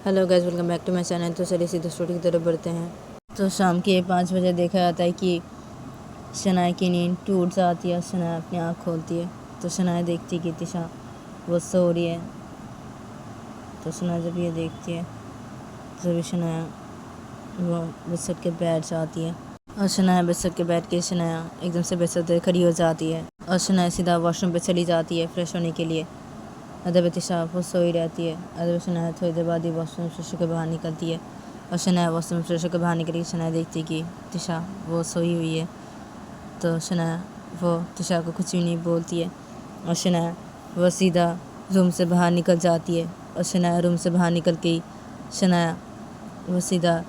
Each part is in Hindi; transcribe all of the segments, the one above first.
Hello guys, welcome back to my channel. तो चलिए सीधे स्टोरी की तरफ बढ़ते हैं। तो शाम के 5 बजे देखा जाता है कि शनाया की नींद टूट जाती है। शनाया अपनी आँख खोलती है तो शनाया देखती है कि तिशा वो सो रही है। तो शनाया जब ये देखती है तभी शनाया वो बिस्तर के बैठ जाती है और शनाया बिस्तर के बैठ के शनाया एकदम से बिस्तर से खड़ी हो जाती है और शनाया सीधा वॉशरूम पे चली जाती है फ्रेश होने के लिए। अदब तिशा वो सोई रहती है। अदब शनाया थोड़ी देर बाद ही वॉशरूम फ्रेश होकर बाहर निकलती है और शनाया वॉशरूम फ्रेश होकर बाहर निकली। शनाया देखती है कि तिशा वो सोई हुई है। तो शनाया वो तिशा को कुछ भी नहीं बोलती है और शनाया वो सीधा रूम से बाहर निकल जाती है और शनाया रूम से बाहर निकल के ही शनाया वो सीधा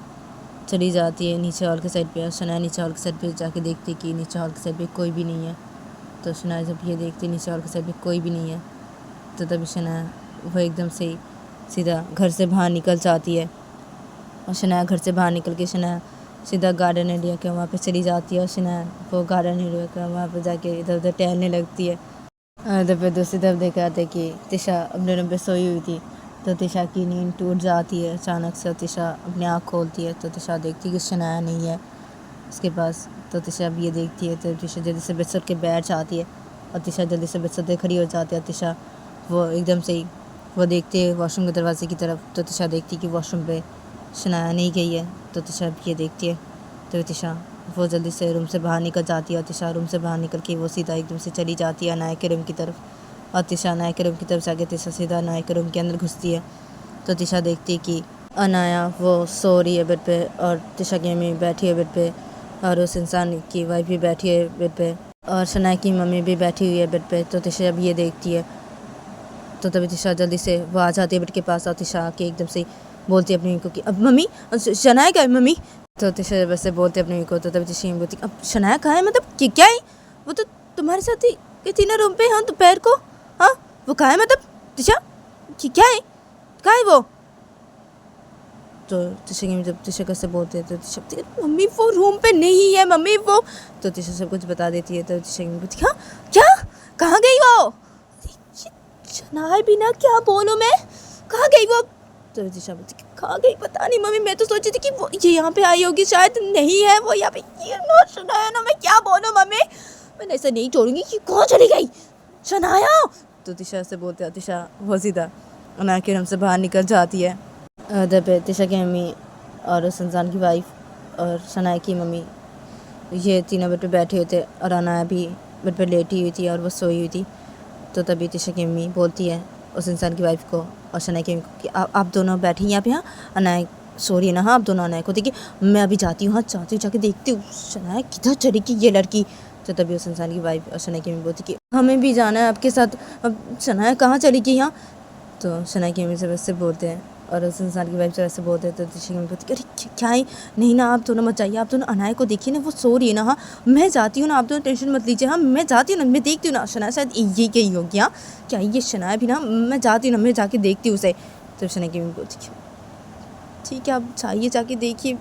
चली जाती है नीचे हॉल के साइड पे। और शनाया नीचे हॉल के साइड पे जाके देखती है कि नीचे हॉल के साइड पे कोई भी नहीं है। तो शनाया जब ये देखती है नीचे हॉल के साइड पे कोई भी नहीं है तो तभी शनाया वो एकदम से सीधा घर से बाहर निकल जाती है और शनाया घर से बाहर निकल के शनाया सीधा गार्डन एरिया के वहाँ पे चली जाती है और शनाया वो गार्डन एरिया का वहाँ पे जाके इधर उधर टहलने लगती है। इधर पे दूसरी तरफ देखा जाता है कि तिशा अपने रूम पे सोई हुई थी। तो तिशा की नींद टूट जाती है अचानक से। तिशा अपनी आँख खोलती है तो तिशा देखती है कि शनाया नहीं है उसके पास। तो तिशा अब ये देखती है तो तिशा जल्दी से बिस्तर के बैठ जाती है और तिशा जल्दी से बिस्तर से खड़ी हो जाती है। तिशा वो एकदम से ही वो देखते है वॉशरूम के दरवाजे की तरफ। तो तिशा देखती है कि वॉशरूम पे शनाया नहीं गई है। तो तिशा ये देखती है तो तिशा वो जल्दी से रूम से बाहर निकल जाती है और तिशा रूम से बाहर निकल के वो सीधा एकदम से चली जाती है अनाया के रूम की तरफ। और तिशा अनाया के रूम की तरफ जाके तिशा सीधा अनाया के रूम के अंदर घुसती है। तो तिशा देखती है कि अनाया वो सो रही है बेड पे और तिशा की मम्मी बैठी है बेड पे और उस इंसान की वाइफ भी बैठी है बेड पे और शनाया की मम्मी भी बैठी हुई है बेड पे। तो तिशा अब ये देखती है तो तभी तिशा जल्दी से वो आ जाती है बेड के पास और तिशा आके एकदम से बोलती है अपनी मम्मी को कि अब मम्मी शनाया क्या है मम्मी। तो तिशा वैसे बोलते अपनी मम्मी को तो तभी तिशा बोलती अब शनाया कहाँ है, मतलब कि क्या है वो तो तुम्हारे साथ ही थी ना रूम पे। हाँ दोपहर को, हाँ वो कहाँ है, मतलब तिशा कि क्या है, कहाँ है वो। तो तिशा की जब तिशा कैसे बोलते हैं तो तिशा बोलती है मम्मी वो रूम पे नहीं है मम्मी वो। तो तिशा सब कुछ बता देती है। तो तिशा की बोलती हाँ क्या, कहाँ गई वो, शनाया बिना क्या बोलूँ मैं, कहाँ गई वो। तो तिशा बोलती कहाँ गई पता नहीं मम्मी, मैं तो सोची थी कि वो ये यहाँ पे आई होगी, शायद नहीं है वो यहाँ पे। ये ना शनाया ना, मैं क्या बोलूँ मम्मी, मैंने ऐसा नहीं छोड़ूंगी कि कहाँ चली गई शनाया। तो तिशा से बोलते हैं तिशा वो सीधा अनाया के रूम से बाहर निकल जाती है। उधर पे तिशा की मम्मी और उस इंसान की वाइफ और शनाया की मम्मी ये तीनों बेड पे बैठे हुए थे और अनाया भी बेड पे लेटी हुई थी और वो सोई हुई थी। तो तभी तिशा की मम्मी बोलती है उस इंसान की वाइफ को और शनाया की मम्मी को कि आप दोनों बैठे यहाँ पे। हाँ अनाया सो रही है ना, हाँ आप दोनों अनाया को देखिए, मैं अभी जाती हूँ, हाँ जाती हूँ, जाके देखती हूँ शनाया किधर चली गई ये लड़की। तो तभी उस इंसान की वाइफ और शनाया की मम्मी बोलती कि हमें भी जाना है आपके साथ, अब शनाया कहाँ चली गई यहाँ। तो शनाया की मम्मी से वैसे बोलते हैं और उस इंसान की वाइफ से वैसे बोलते हैं। तो तिशा की मम्मी बोलती अरे क्या है, नहीं ना आप दोनों मत जाइए, आप दोनों अनाया को देखिए ना वो सो रही है ना, हाँ मैं जाती हूँ ना, आप दोनों टेंशन मत लीजिए, हाँ मैं जाती हूँ ना, मैं देखती हूँ ना शनाया शायद ये कही होगी, हाँ क्या ये शनाया भी ना, मैं जाती हूँ ना, मैं जाके देखती हूँ उसे। तो शनाया की मम्मी बोलती ठीक है आप जाइए जाके देखिए,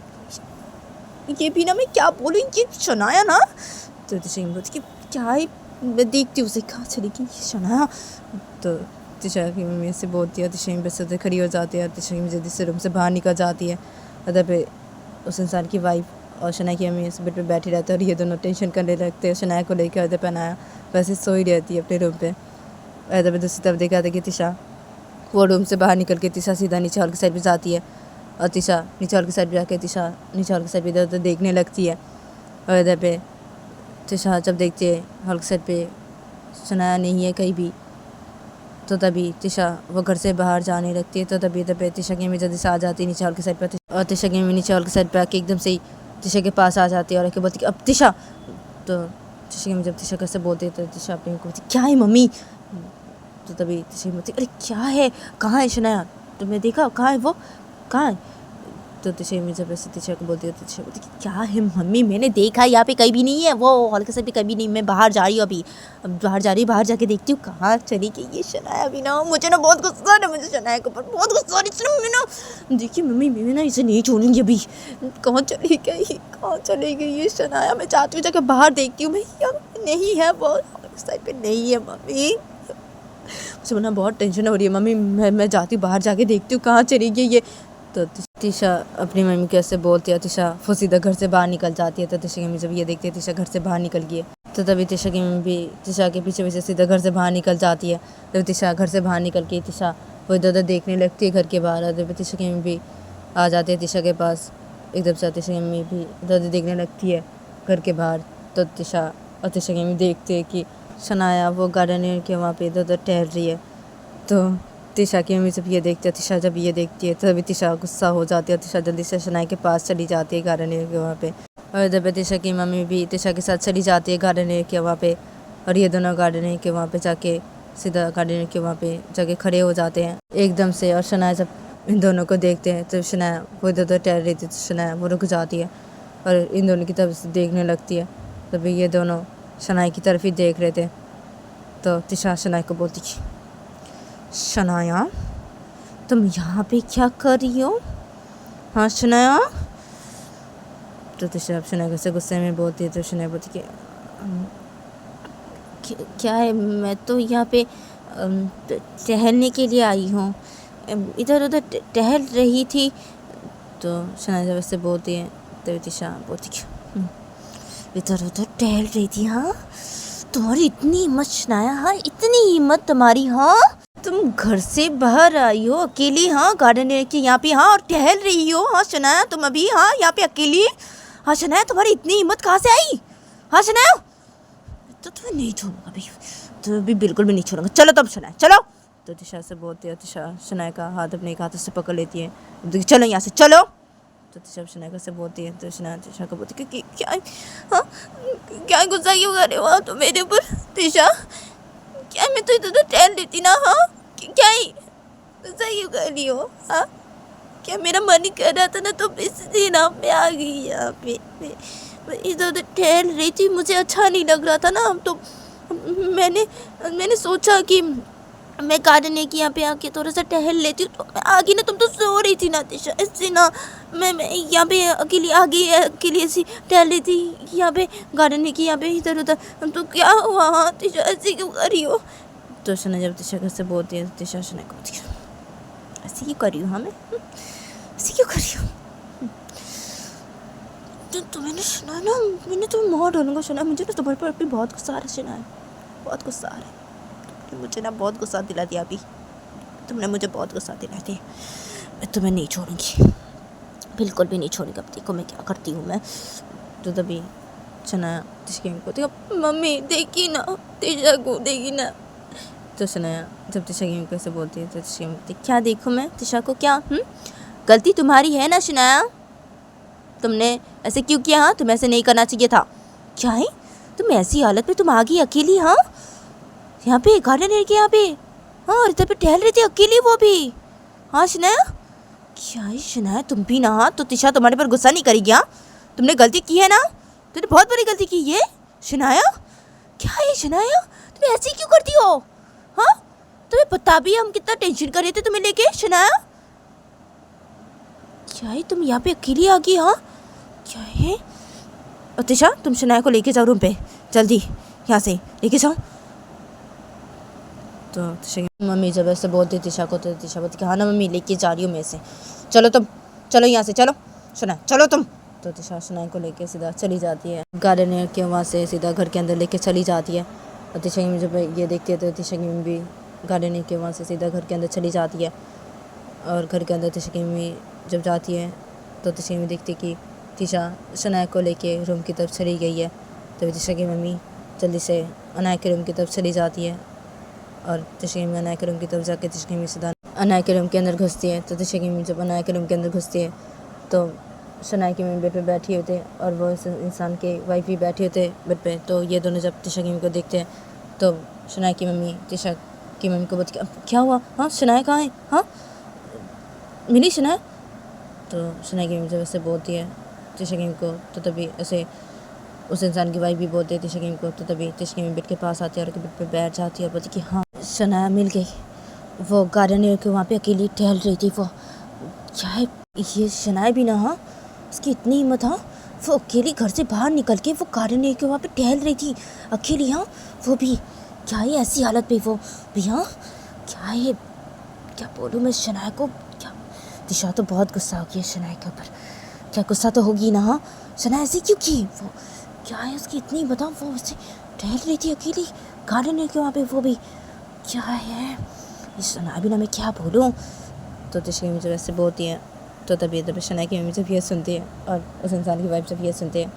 ये भी ना मैं क्या बोलूँ ये शनाया ना। तो तिशा की मम्मी बोलती क्या है, मैं देखती हूँ उसे, कहाँ चली गई ये शनाया। तो तिशा की मम्मी से बोलती है, तिशा की बस खड़ी हो जाती है, तिशा की जल्दी से रूम से बाहर निकल जाती है। अदर पे उस इंसान की वाइफ और शनाया की मम्मी इस बेड पे बैठी रहती है और ये दोनों टेंशन करने लगते हैं शनाया को लेकर। अदर पे अनाया वैसे सोई रहती है अपने रूम पे। अदर पे दूसरी तरफ देखा था कि तिशा वो रूम से बाहर निकल के तिशा सीधा नीचे हॉल की साइड पर जाती है और तिशा नीचे हॉल की साइड पर जाके तिशा नीचे हॉल की साइड पर इधर उधर देखने लगती है। और इधर पे तिशा जब देखती है हॉल की साइड पे शनाया नहीं है कहीं भी तो तभी तिशा वो घर से बाहर जाने लगती है। तो तभी इधर पे तिशा की मम्मी जल्दी से आ जाती है नीचे हॉल की साइड पर और तिशा की मम्मी नीचे हॉल की साइड पर आके एकदम से ही तिशा के पास आ जाती है और आके बोलती अब तिशा। तो तिशा की मम्मी जब तिशा कैसे बोलती है तो तिशा अपनी को बोलती क्या है मम्मी। तो तभी तिशा की बोलती अरे क्या है, कहाँ है शनाया, तुमने देखा कहाँ है वो, कहाँ है। तो तिशा की मम्मी जब ऐसे तिशा को बोलती है तो तिशा बोलती क्या है मम्मी, मैंने देखा यहाँ पे कहीं भी नहीं है, वो हॉल के साइड पे कभी नहीं, मैं बाहर जा रही हूँ अभी, अब बाहर जा रही हूँ, बाहर जाके देखती हूँ कहाँ चली गई ये शनाया भी ना। मुझे ना बहुत गुस्सा है, मुझे शनाया के ऊपर बहुत गुस्सा है मम्मी ना। देखिए मम्मी मैं ना इसे नहीं छोड़ूंगी अभी, कहाँ चली गई, कहाँ चली गई ये शनाया, मैं चाहती हूँ जाके बाहर देखती हूँ भैया नहीं है वो साइड पे नहीं है मम्मी। मुझे बोला बहुत टेंशन हो रही है मम्मी, मैं जाती हूँ बाहर जाके देखती हूँ कहाँ चली गई ये। तो तिशा अपनी मम्मी को ऐसे बोलती है, तिशा वो सीधा घर से बाहर निकल जाती है। तो तिशा की मम्मी जब ये देखती है तिशा घर से बाहर निकल गई है, तो तभी तिशा की मम्मी भी तिशा के पीछे पीछे सीधा घर से बाहर निकल जाती है। तो तिशा घर से बाहर निकल के तिशा वो इधर उधर देखने लगती है घर के बाहर। और तभी तिशा की मम्मी भी आ जाती है तिशा के पास, एकदम से तिशा की मम्मी भी इधर उधर देखने लगती है घर के बाहर। तो तिशा और तिशा की मम्मी देखते हैं कि शनाया वो गार्डन के वहाँ पे इधर उधर टहल रही है। तो तिशा की मम्मी जब ये देखती है, तिशा जब ये देखती है तभी तिशा गुस्सा हो जाती है। तिशा जल्दी से शनाया के पास चली जाती है गार्डन के वहाँ पे। और इधर पे तिशा की मम्मी भी तिशा के साथ चली जाती है गार्डन के वहाँ पे। और ये दोनों गार्डन के वहाँ पे जाके सीधा गार्डन के वहाँ पे जाके खड़े हो जाते हैं एकदम से। और शनाया जब इन दोनों को देखते हैं तो शनाया वो इधर उधर टहल रही थी, तो शनाया वो रुक जाती है और इन दोनों की तरफ से देखने लगती है। तभी ये दोनों शनाया की तरफ ही देख रहे थे। तो तिशा शनाया को बोलती कि शनाया तुम यहाँ पे क्या कर रही हो? हाँ शनाया। तो तिशा शनाया से गुस्से में बोलती है। तो शनाया बोलती कि क्या है, मैं तो यहाँ पे टहलने के लिए आई हूँ, इधर उधर टहल रही थी। तो शनाया जब ऐसे बोलती है तो तिशा बोलती कि इधर उधर टहल रही थी? हाँ तुम्हारी इतनी हिम्मत शनाया, हाँ इतनी हिम्मत तुम्हारी, हाँ तुम घर से बाहर आई हो अकेली, हाँ गार्डन के यहाँ पे, हाँ और टहल रही हो? हाँ शनाया तुम अभी हाँ यहाँ पे अकेली? हाँ शनाया तुम्हारी इतनी हिम्मत कहाँ से आई? हाँ शनाया तो तुम्हें नहीं छोड़ूंगा भाई, तो अभी बिल्कुल भी नहीं छोड़ूंगा, चलो तुम शनाया चलो। तो तिशा से बोलती है, तिशा शनाया का हाथ अपने एक हाथ से पकड़ लेती है, चलो यहाँ से चलो। तो तिशा शनाया से बोलती है। तो शनाया तिशा को बोलती है कि क्या हाँ क्या गुस्सा क्यों कर रहे हो तो मेरे ऊपर? तिशा क्या मैं तो इधर टहल लेती ना, हाँ क्या ही गुस्सा क्यों कर रही हो? हाँ क्या मेरा मन ही कर रहा था ना, तो इसलिए ना मैं आ गई यहाँ पे, इधर उधर टहल रही थी, मुझे अच्छा नहीं लग रहा था ना, तो मैंने सोचा कि मैं गार्डन है कि यहाँ पे आके थोड़ा सा टहल लेती हूँ। तो मैं आ गई ना, तुम तो सो रही थी ना तिशा, इससे ना मैं यहाँ पे अकेली आ गई, अकेली ऐसी टहल रही थी यहाँ पे गार्डन है कि यहाँ पे इधर उधर। तो क्या हुआ हाँ तिशा ऐसे क्यों कर रही हो? तो शना जब तिशा घर से बोलती है, तिशा शना को बोलती है ऐसे क्यों कर रही हूँ? हाँ मैं ऐसे क्यों कर रही हूँ? तो मैंने सुना ना, मैंने तुम्हें मार डालूंगा सुना, मुझे ना तुम्हारे पर अभी बहुत गुस्सा आ रहा है सुना है, बहुत गुस्सा आ रहा है, मुझे ना बहुत गुस्सा दिला दिया अभी, तुमने मुझे बहुत गुस्सा दिला दिया, मैं तुम्हें नहीं छोड़ूंगी, बिल्कुल भी नहीं छोड़ूंगी, अब देखो मैं क्या करती हूँ मैं। तो तभी शनाया तिशा को देखो मम्मी देखी ना, तिशा को देखी ना। तो शनाया जब तिशा की कैसे बोलती है तो तिशा बोलती क्या देखो मैं तिशा को, क्या गलती तुम्हारी है ना शनाया, तुमने ऐसे क्यों किया? हाँ तुम्हें ऐसे नहीं करना चाहिए था। क्या है तुम ऐसी हालत में तुम आ गई अकेली? हाँ यहाँ पे गार्डन है कि यहाँ पे, हाँ और इधर पे टहल रही थी अकेली वो भी। हाँ शनाया क्या है शनाया तुम भी ना, हाँ तो तिशा तुम्हारे पर गुस्सा नहीं करेगी? हाँ तुमने गलती की है ना, तुमने बहुत बड़ी गलती की है शनाया। क्या है शनाया तुम ऐसी क्यों करती हो? हाँ तुम्हें पता भी हम कितना टेंशन कर रहे थे तुम्हें लेके शनाया। क्या है तुम यहाँ पे अकेली आ गई? हाँ क्या है? और तिशा तुम शनाया को लेके जाओ रूम पे, जल्दी यहाँ से लेके जाओ। तो तिशा मम्मी जब ऐसे बोलती तिशा को तो तिशा बोलती हाँ ना मम्मी लेके जा रही हूँ मैं से, चलो तुम चलो यहाँ से, चलो शनाया चलो तुम। तो तिशा शनाया को लेके सीधा चली जाती है गार्डन के वहाँ से सीधा घर के अंदर लेके चली जाती है। और तिशा की जब ये देखती है तो तिशा की मम्मी भी गार्डन के वहाँ से सीधा घर के अंदर चली जाती है। और घर के अंदर तिशा की मम्मी जब जाती है तो तिशा की मम्मी देखती कि तिशा शनाया को लेके रूम की तरफ चली गई है। तो तिशा की मम्मी जल्दी से अनाया के रूम की तरफ चली जाती है। और तिशा की मम्मी अनाया के रूम की तरफ जाके तिशा की मम्मी सीधा अनाया के रूम के अंदर घुसती है। तो तिशा की मम्मी जब अनाया के रूम के अंदर घुसती है तो शनाया की मम्मी बेड पे बैठी होते हैं और वो इंसान के वाइफ भी बैठी होते हैं बेड पे। तो ये दोनों जब तिशा की मम्मी को देखते हैं तो शनाया की मम्मी तिशा की मम्मी को बोलती क्या हुआ? हाँ शनाया कहाँ है? हाँ मिली शनाया? तो शनाया की मम्मी जब ऐसे बोलती है तिशा की मम्मी को तो तभी ऐसे उस इंसान की वाइफ भी बोलती है तिशा की मम्मी को। तो तभी तिशा की मम्मी बेड के पास आती है और बेड पे बैठ जाती है और बोलती कि हाँ शनाया मिल गई, वो गार्डन के वहाँ पे अकेली टहल रही थी। वो क्या है ये शनाया भी ना, हाँ उसकी इतनी हिम्मत, हाँ वो अकेली घर से बाहर निकल के वो गार्डन के वहाँ पे टहल रही थी अकेली, हाँ वो भी क्या है ऐसी हालत पे वो भैया, क्या है, क्या बोलूँ मैं शनाया को, क्या दिशा तो बहुत गुस्सा हो गया शनाया के ऊपर, क्या गुस्सा तो होगी ना। हाँ शनाया ऐसी क्यों की, वो क्या है उसकी इतनी, बताओ वो उससे टहल रही थी अकेली गार्डन है के वहाँ पे, वो भी क्या है ये शनाया भी ना, मैं क्या बोलूँ। तो दिशा की मुझे वैसे बोलती है, तो तभी शनाया की मम्मी जब ये सुनती है और उस इंसान की वाइफ जब ये सुनती है,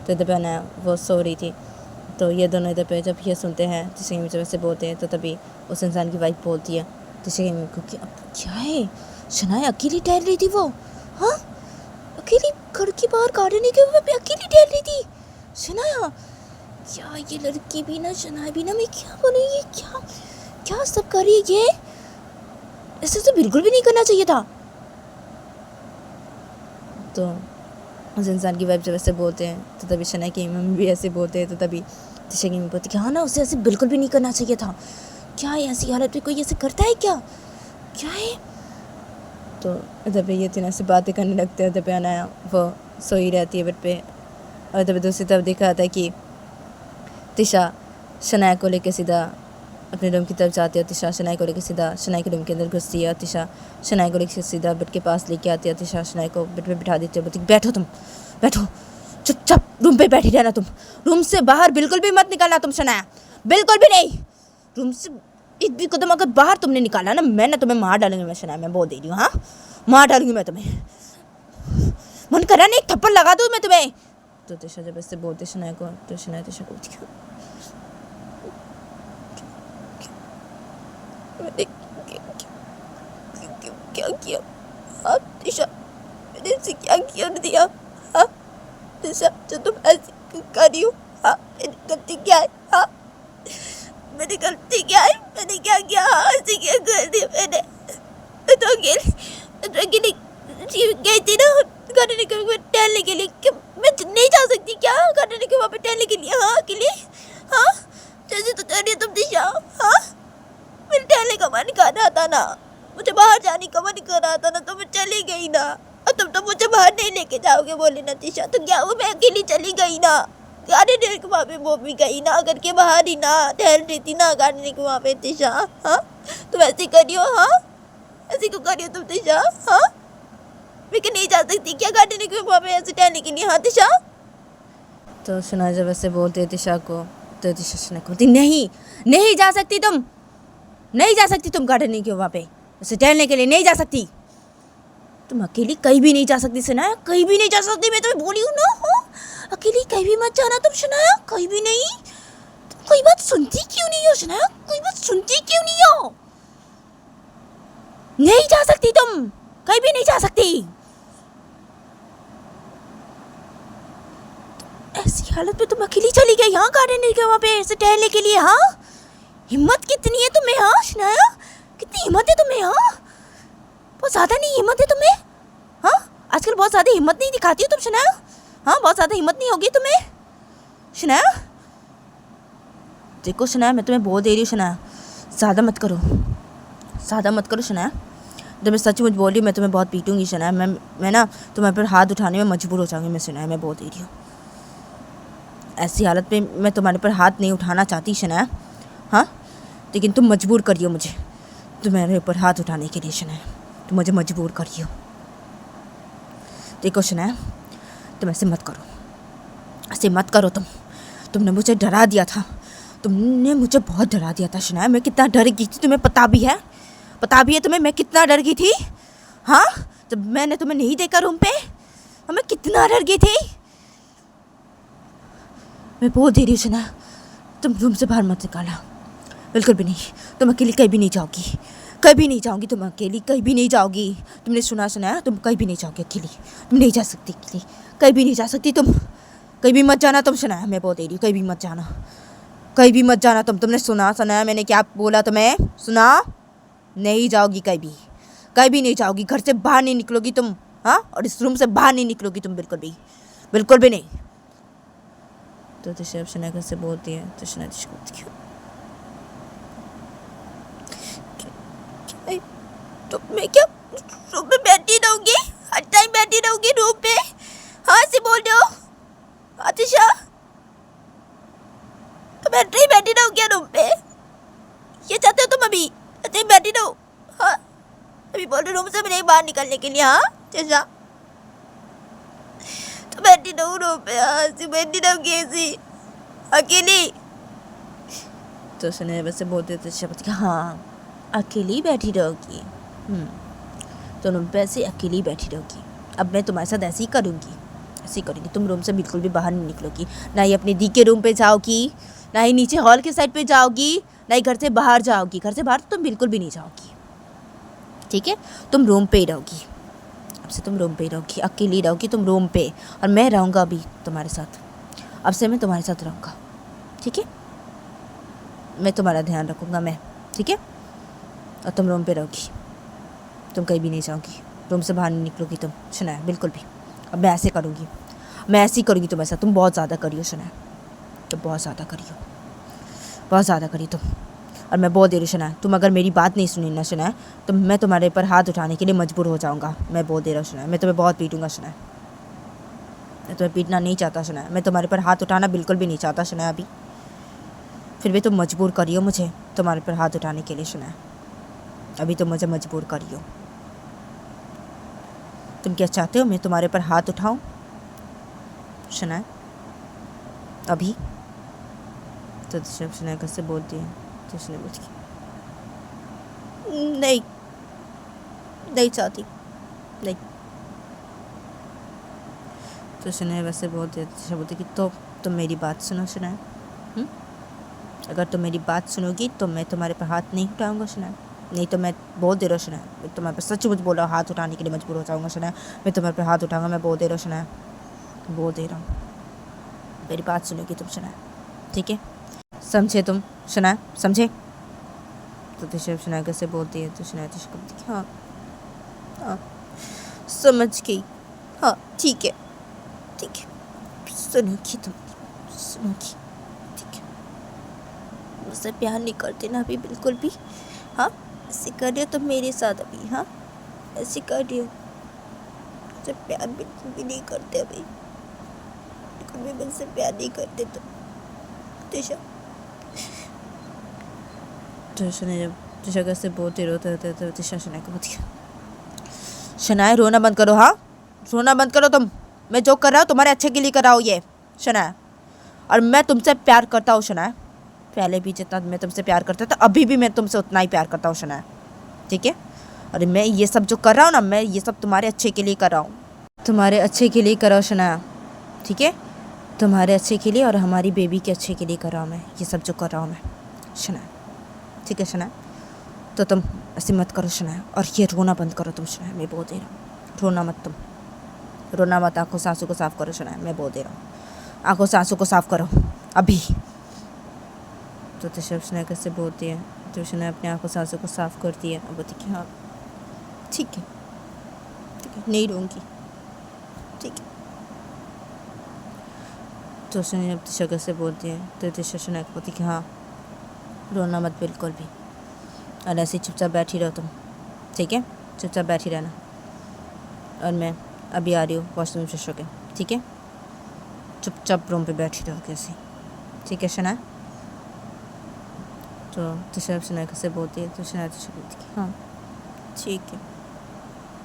तो तभी ना वो सो रही थी, तो ये दोनों इधर पे जब ये सुनते हैं दिशा की मम्मी वैसे बोलते हैं, तो तभी उस इंसान की वाइफ बोलती है दिशा की मम्मी को कि अब क्या है, शनाया अकेली टहल रही थी वो, हाँ अकेली घर के बाहर गार्डन के ऊपर पे अकेली टहल रही थी शनाया। क्या ये लड़की भी ना, शनाया भी ना, मैं क्या बोलूँ, ये क्या क्या सब कर रही है ये, ऐसे तो बिल्कुल भी नहीं करना चाहिए था। तो उस इंसान की वाइफ जब ऐसे बोलते हैं, तो तभी शनाया की मम्मी भी ऐसे बोलते हैं, तो तभी दिशा की मम्मी बोलती है कि हाँ ना, उसे ऐसे बिल्कुल भी नहीं करना चाहिए था, क्या है ऐसी हालत में कोई ऐसे करता है क्या, क्या है। तो तभी ये तीनों से बातें करने लगते हैं, तभी अनाया वो सोई रहती है बेड पे, और तभी दूसरी तरफ देखा जाता है कि तिशा शनाया को लेकर सीधा अपने रूम की तरफ जाती है, तिशा शनाया को लेकर सीधा शनाया के रूम के अंदर घुसती है, तिशा शनाया को लेकर सीधा बेड के पास लेके आती है, तिशा शनाया को बेड पे बिठा देती है, बोलती बैठो तुम, बैठो चुपचाप रूम पे बैठी रहना, तुम रूम से बाहर बिल्कुल भी मत निकलना तुम शनाया, बिल्कुल भी नहीं, रूम से एक भी कदम अगर बाहर तुमने निकाला ना, मैं ना तुम्हें मार डालूंगी, मैं शनाया मैं बोल दे रही हूँ, हाँ मार डालूंगी मैं तुम्हें, मन करा नहीं एक थप्पड़ लगा दूँ मैं तुम्हें। तो तिशा जब ऐसे बोलते शनाया को, तो शनाया तिशा को मैंने क्या किया, हाँ तिशा मैंने इसे क्या किया दिया, हाँ तिशा जो तुम ऐसी कर रही हो, हाँ मेरी गलती क्या है, हाँ मेरी गलती क्या है, मैंने क्या किया, हाँ ऐसे क्या कर दिया मैंने, मैं तो अकेली गई थी ना गार्डन के टहलने के लिए, क्या मैं नहीं जा सकती क्या गार्डन के वहाँ पे टहलने के लिए, हाँ अकेले, हाँ जैसे तो कर रही हो तुम दिशा, हाँ मेरे टहलने का मन कर रहा था ना, मुझे बाहर जाने का मन कर रहा था ना, तो मैं चली गई ना, और तुम तो मुझे बाहर नहीं लेके जाओगे बोले ना तिशा, तो क्या वो मैं अकेली चली गई ना, गार्डन के वहाँ पे वो भी गई ना, घर के बाहर ही ना टहल रही थी ना गार्डन के वहाँ पे तिशा, हाँ तुम ऐसे करियो, हाँ ऐसे क्यों करियो तुम तिशा, हाँ मैं क्या नहीं जा सकती क्या गार्डन के वहाँ पे ऐसे टहलने के लिए, हाँ तिशा। तो शनाया जब ऐसे बोलते हैं तिशा को, तो तिशा शनाया को बोलती नहीं नहीं जा सकती तुम, नहीं जा सकती तुम गार्डन के वहाँ पे ऐसे टहलने के लिए नहीं जा सकती, तुम अकेली कहीं भी नहीं जा सकती शनाया, कहीं भी नहीं जा सकती, मैं तुम्हें बोली हूँ ना, हाँ अकेली कहीं भी मत जाना तुम शनाया, कहीं भी नहीं, तुम कोई बात सुनती क्यों नहीं हो शनाया, कोई बात सुनती क्यों नहीं हो, नहीं जा सकती तुम, कहीं भी नहीं जा सकती, ऐसी हालत में तुम अकेली चली गई, हाँ गार्डन के वहाँ पे ऐसे टहलने के लिए, हाँ हिम्मत कितनी है तुम्हें, हाँ शनाया कितनी हिम्मत है तुम्हें, हाँ बहुत ज़्यादा नहीं हिम्मत है तुम्हें, हाँ आजकल बहुत ज़्यादा हिम्मत नहीं दिखाती हो तुम शनाया, हाँ बहुत ज़्यादा हिम्मत नहीं होगी तुम्हें शनाया। देखो शनाया मैं तुम्हें बोल दे रही हूँ शनाया, ज़्यादा मत करो, ज़्यादा मत करो शनाया, जब मैं सचमुच बोल रही हूँ मैं तुम्हें बहुत पीटूंगी शनाया, मैं ना तुम्हारे पर हाथ उठाने में मजबूर हो जाऊंगी मैं शनाया, मैं बोल दे रही हूँ, ऐसी हालत में मैं तुम्हारे पर हाथ नहीं उठाना चाहती शनाया, हाँ लेकिन तुम मजबूर करियो मुझे तुम्हारे ऊपर हाथ उठाने के लिए शनाया, तुम मुझे मजबूर करियो। देखो शनाया तुम ऐसे मत करो, ऐसे मत करो, तुमने मुझे डरा दिया था, तुमने मुझे बहुत डरा दिया था शनाया, मैं कितना डर गई थी तुम्हें पता भी है तुम्हें मैं कितना डर गई थी, हाँ जब मैंने तुम्हें नहीं देखा रूम पे, मैं कितना डर गई थी, मैं बोल दे रही हूँ शनाया तुम रूम से बाहर मत निकाला, बिल्कुल भी नहीं, तुम अकेली कहीं भी नहीं जाओगी, कहीं भी नहीं जाओगी, तुम अकेली कहीं भी नहीं जाओगी, तुमने सुना शनाया तुम कहीं भी नहीं जाओगी अकेली, तुम नहीं जा सकती अकेली, कहीं भी नहीं जा सकती तुम, कहीं भी मत जाना तुम शनाया, मैं बोल दे रही हूँ कहीं भी मत जाना, कहीं भी मत जाना तुमने सुना शनाया मैंने क्या बोला तुम्हें, सुना नहीं जाओगी कहीं भी नहीं जाओगी, घर से बाहर नहीं निकलोगी तुम, हाँ और इस रूम से बाहर नहीं निकलोगी तुम, बिल्कुल भी नहीं। तो तिशा शनाया से बोलती है, तो शनाया तिशा को तो मैं क्या रूम पे बैठी रहूंगी, हर टाइम बैठी रहूंगी रूम पे, हाँ से बोल रहे हो तिशा, तो बैठ रही बैठी रहूंगी रूम पे, बाहर निकलने के लिए। हाँ तिशा, तो बैठी रहूँ रूम पे, हाँ बैठी रहूँगी ऐसी अकेली। तो उसने वैसे बोलते तिशा बोलती हाँ अकेली बैठी रहोगी, तो रूम पे ऐसे अकेली बैठी रहोगी। अब मैं तुम्हारे साथ ऐसे ही करूँगी, ऐसे ही करूँगी। तुम रूम से बिल्कुल भी बाहर नहीं निकलोगी, ना ही अपने दी के रूम पे जाओगी, ना ही नीचे हॉल के साइड पे जाओगी, ना ही घर से बाहर जाओगी। घर से बाहर तो तुम बिल्कुल भी नहीं जाओगी, ठीक है? तुम रूम पे ही रहोगी, अब से तुम रूम पे ही रहोगी, अकेली रहोगी तुम रूम पे, और मैं रहूँगा अभी तुम्हारे साथ। अब से मैं तुम्हारे साथ रहूँगा, ठीक है? मैं तुम्हारा ध्यान रखूँगा मैं, ठीक है? और तुम रूम पे रहोगी, तुम कहीं भी नहीं जाओगी, रूम से बाहर नहीं निकलोगी तुम, सुना है? बिल्कुल भी। अब मैं ऐसे करूँगी, मैं ऐसे ही करूँगी तुम्हारे साथ। तुम बहुत ज़्यादा करियो, सुना है? तुम बहुत ज़्यादा करियो, बहुत ज़्यादा करियो तुम। और मैं बोल दे रही हूँ, सुना है? तुम अगर मेरी बात नहीं सुनी ना, सुना है, तो मैं तुम्हारे ऊपर हाथ उठाने के लिए मजबूर हो जाऊँगा। मैं बोल दे रहा हूँ, सुना है? मैं तुम्हें बहुत पीटूँगा, सुना है? मैं तुम्हें पीटना नहीं चाहता, सुना है? मैं तुम्हारे ऊपर हाथ उठाना बिल्कुल भी नहीं चाहता, सुना है? अभी फिर भी तुम मजबूर करियो मुझे तुम्हारे ऊपर हाथ उठाने के लिए, सुना है? अभी तुम मुझे मजबूर करियो। तुम क्या चाहते हो, मैं तुम्हारे ऊपर हाथ उठाऊं? सुना है? अभी तो शब सुना कैसे बोलती है, तो उसने बोलती नहीं, नहीं चाहती, नहीं। तो सुना वैसे बोलती है, तो बोलती कि तो तुम मेरी बात सुनो, सुना है? अगर तुम मेरी बात सुनोगी तो मैं तुम्हारे पर हाथ नहीं उठाऊंगा, सुना है? नहीं तो मैं बोल दे रहा हूँ, सुना है? मैं तुम्हारे पर सच बोल रहा हूँ, हाथ उठाने के लिए मजबूर हो जाऊँगा, सुना है? मैं तुम्हारे पर हाथ उठाऊंगा, मैं बोल दे रहा हूँ, सुना है? बोल दे रहा हूँ, मेरी बात सुनोगी तुम, सुना है? ठीक है? समझे तुम, सुना है? समझे? तो तिशा सुना कैसे बोलती है, तो सुना तिशा बोलती है हाँ हाँ समझ गई, हाँ ठीक है, ठीक है, सुनोगी तुम, सुनोगी, ठीक है? मुझसे प्यार नहीं करते ना अभी बिल्कुल भी, हाँ? ऐसे कर रही हो तुम मेरे साथ अभी, हाँ? ऐसे कर रही हो, मुझसे प्यार बिल्कुल भी नहीं करते अभी, बिल्कुल भी मुझसे प्यार नहीं करते तुम, तिशा। तो शनाया जब तिशा कैसे बोलते रोते रहते तो तिशा शनाया को बोलती है, शनाया रोना बंद करो, हाँ? रोना बंद करो तुम। मैं जो कर रहा हूँ तुम्हारे अच्छे के लिए कर रहा हूँ ये, शनाया। और मैं तुमसे प्यार करता हूँ, शनाया। पहले भी जितना मैं तुमसे प्यार करता था, अभी भी मैं तुमसे उतना ही प्यार करता हूँ, शनाया, ठीक है? और मैं ये सब जो कर रहा हूँ ना, मैं ये सब तुम्हारे अच्छे के लिए कर रहा हूँ, तुम्हारे अच्छे के लिए कर रहा हूँ, शनाया, ठीक है? तुम्हारे अच्छे के लिए और हमारी बेबी के अच्छे के लिए कर रहा हूँ मैं, ये सब जो कर रहा हूँ मैं, शनाया, ठीक है शनाया? तो तुम ऐसे मत करो, शनाया। और ये रोना बंद करो तुम, शनाया, मैं बोल दे रहा हूँ। रोना मत तुम, रोना मत, आंखों से आंसू को साफ करो, शनाया, मैं बोल दे रहा हूँ। आंखों से आंसू को साफ करो अभी। तो तिशा शनाया कैसे बोलती है, तो शनाया अपनी आंखों से आंसू को साफ करती है और बोलती कि हाँ ठीक है, ठीक है, नहीं रोऊंगी, ठीक है? तो शनाया तिशा कैसे बोलती है, तो तिशा शनाया को बोलती कि हाँ रोना मत बिल्कुल भी, और ऐसे ही चुपचाप बैठी रहो तुम, ठीक है? चुपचाप बैठी रहना, और मैं अभी आ रही हूँ वॉशरूम फ्रेश होके, ठीक है? चुपचाप रूम पे बैठी रहो कैसे, ठीक है शनाया? तो तिशा शनाया कैसे बोलती है, तो शनाया तिशा बोलती है हाँ ठीक है,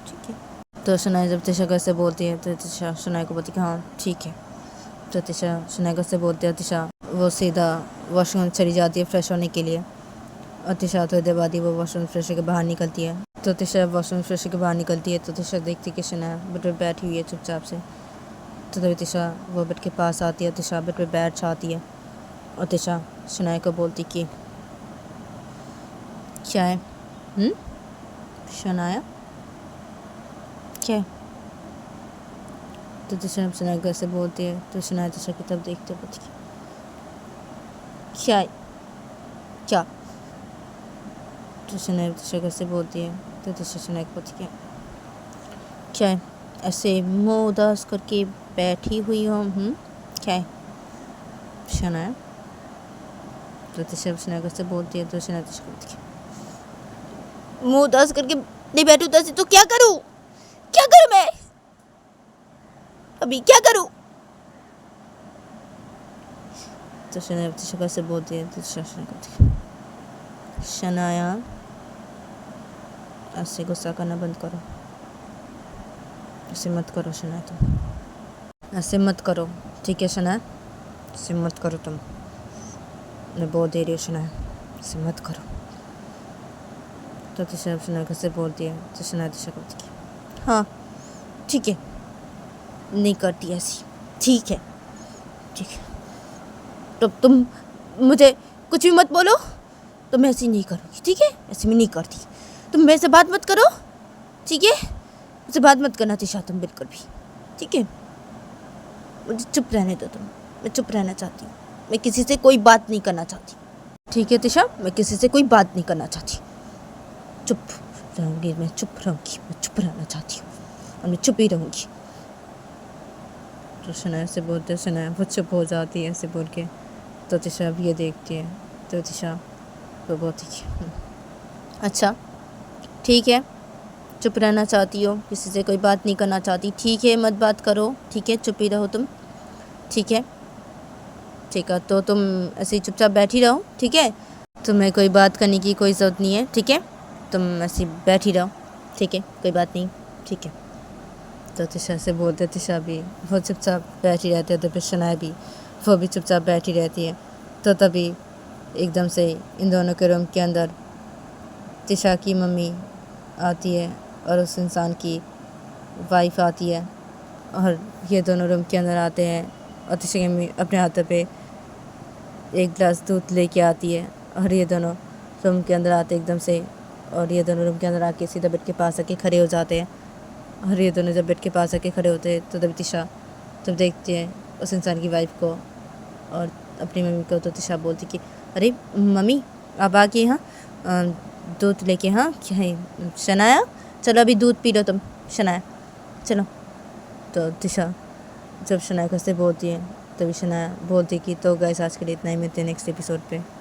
ठीक है? तो शनाया जब तिशा कैसे बोलती है, तो तिशा शनाया को बोलती है हाँ ठीक है। तो तिशा शनाया कैसे बोलती है, तिशा वो सीधा वॉशरूम चली जाती है फ्रेश होने के लिए, और तिशा थोड़ी देर बाद ही वो वॉशरूम फ्रेश होकर बाहर निकलती है। तो तिशा वॉशरूम फ्रेश होकर बाहर निकलती है, तो तिशा देखती कि शनाया बेड पर बैठी हुई है चुपचाप से। तो तभी तिशा वो बेड के पास आती है, तिशा बेड पर बैठ जाती है, और तिशा शनाया को बोलती कि क्या है शनाया, क्या है? तो तिशा शनाया कैसे बोलती है, तो शनाया तिशा की तरफ देखते बोलती क्या है, क्या? तो शनाया तिशा कैसे बोलती है, तो तिशा शनाया को बोलती क्या है, ऐसे मुँह उदास करके बैठी हुई हो, क्या है शनाया? तो तिशा शनाया कैसे बोलती है, तो शनाया तिशा को बोलती मुँह उदास करके नहीं बैठी उदास, तो क्या करूँ, क्या करूँ मैं अभी, क्या करूँ? तो शनाया तिशा कैसे बोलती है, तो तिशा शनाया को बोलती शनाया ऐसे गुस्सा करना बंद करो, ऐसे मत करो शनाया, तुम ऐसे मत करो, ठीक है शनाया, ऐसे मत करो तुम, मैं बहुत दे रही हूँ शनाया, ऐसे मत करो। तो तिशा अब शनाया से बोलती है, तो शनाया तिशा को बोलती है हाँ ठीक है, नहीं करती ऐसी, ठीक है ठीक है, तो तुम मुझे कुछ भी मत बोलो, तो मैं ऐसी नहीं करूँगी, ठीक है, ऐसे मैं नहीं करती, तुम मेरे से बात मत करो, ठीक है, मुझसे बात मत करना तिशा तुम बिल्कुल भी, ठीक है, मुझे चुप रहने दो तुम, मैं चुप रहना चाहती हूँ, मैं किसी से कोई बात नहीं करना चाहती, ठीक है तिशा, मैं किसी से कोई बात नहीं करना चाहती, चुप रहूँगी, मैं चुप रहूँगी, मैं चुप रहना चाहती हूँ और मैं चुप ही रहूँगी। तो शनाया से बोलते शनाया वो चुप हो जाती है ऐसे बोल के। तो तिशा अब ये देखती है, तो तिशा वो बोलती है अच्छा ठीक है, चुप रहना चाहती हो, किसी से कोई बात नहीं करना चाहती, ठीक है मत बात करो, ठीक है चुप ही रहो तुम, ठीक है ठीक है, तो तुम ऐसे ही चुपचाप बैठी रहो, ठीक है, तुम्हें कोई बात करने की कोई ज़रूरत नहीं है, ठीक है, तुम ऐसे बैठी रहो, ठीक है कोई बात नहीं, ठीक है। तो तिशा से बोलते तिशा भी वो चुपचाप बैठी रहती है, तो फिर शनाया भी वो भी चुपचाप बैठी रहती है। तो तभी एकदम से इन दोनों के रूम के अंदर तिशा की मम्मी आती है और उस इंसान की वाइफ आती है, और ये दोनों रूम के अंदर आते हैं और तिशा की मम्मी अपने हाथों पे एक गिलास दूध लेके आती है, और ये दोनों रूम के अंदर आते एकदम से, और ये दोनों रूम के अंदर आके सीधा बेड के पास आके खड़े हो जाते हैं। और ये दोनों जब बेड के पास आके खड़े होते हैं तो तभी तिशा जब देखती है उस इंसान की वाइफ को और अपनी मम्मी को, तो तिशा बोलती कि अरे मम्मी आप आ गई, हाँ दूध लेके, हाँ क्या है शनाया, चलो अभी दूध पी लो तुम शनाया, चलो। तो तिशा जब शनाया से बोलती है तभी शनाया बोलती कि तो गाइस आज के लिए इतना ही, मिलते हैं नेक्स्ट एपिसोड पे।